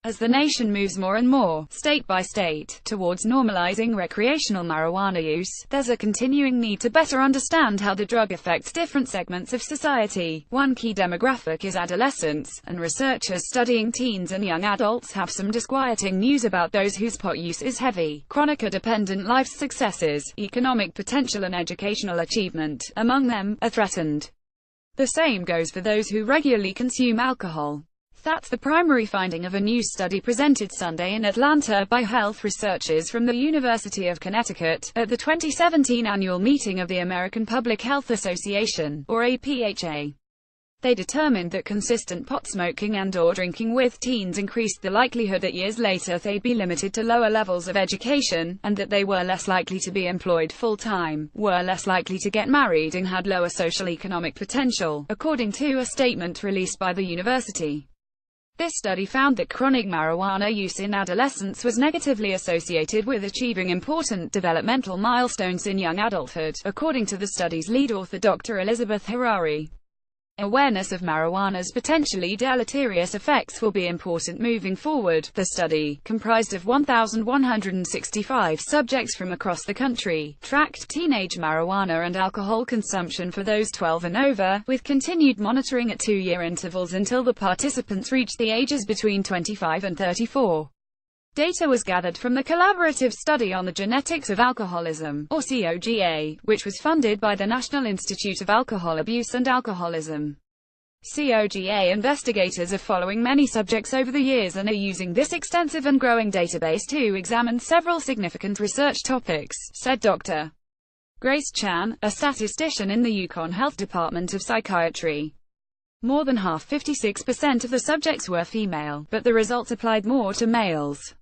As the nation moves more and more, state by state, towards normalizing recreational marijuana use, there's a continuing need to better understand how the drug affects different segments of society. One key demographic is adolescents, and researchers studying teens and young adults have some disquieting news about those whose pot use is heavy. Chronic or dependent life's successes, economic potential and educational achievement, among them, are threatened. The same goes for those who regularly consume alcohol. That's the primary finding of a new study presented Sunday in Atlanta by health researchers from the University of Connecticut, at the 2017 annual meeting of the American Public Health Association, or APHA. They determined that consistent pot smoking and/or drinking with teens increased the likelihood that years later they'd be limited to lower levels of education, and that they were less likely to be employed full-time, were less likely to get married and had lower social economic potential, according to a statement released by the university. This study found that chronic marijuana use in adolescence was negatively associated with achieving important developmental milestones in young adulthood, according to the study's lead author Dr. Elizabeth Harari. Awareness of marijuana's potentially deleterious effects will be important moving forward. The study, comprised of 1,165 subjects from across the country, tracked teenage marijuana and alcohol consumption for those 12 and over, with continued monitoring at 2-year intervals until the participants reached the ages between 25 and 34. Data was gathered from the Collaborative Study on the Genetics of Alcoholism, or COGA, which was funded by the National Institute of Alcohol Abuse and Alcoholism. COGA investigators are following many subjects over the years and are using this extensive and growing database to examine several significant research topics, said Dr. Grace Chan, a statistician in the Yukon Health Department of Psychiatry. More than half, 56% of the subjects were female, but the results applied more to males.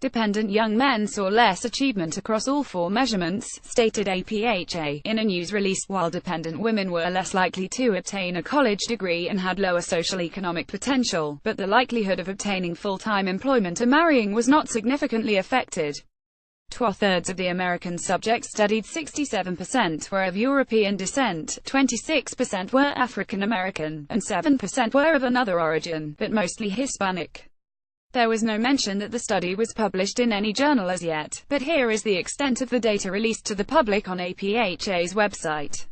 Dependent young men saw less achievement across all 4 measurements, stated APHA, in a news release, while dependent women were less likely to obtain a college degree and had lower social economic potential, but the likelihood of obtaining full-time employment or marrying was not significantly affected. 2/3 of the American subjects studied, 67% were of European descent, 26% were African American, and 7% were of another origin, but mostly Hispanic. There was no mention that the study was published in any journal as yet, but here is the extent of the data released to the public on APHA's website.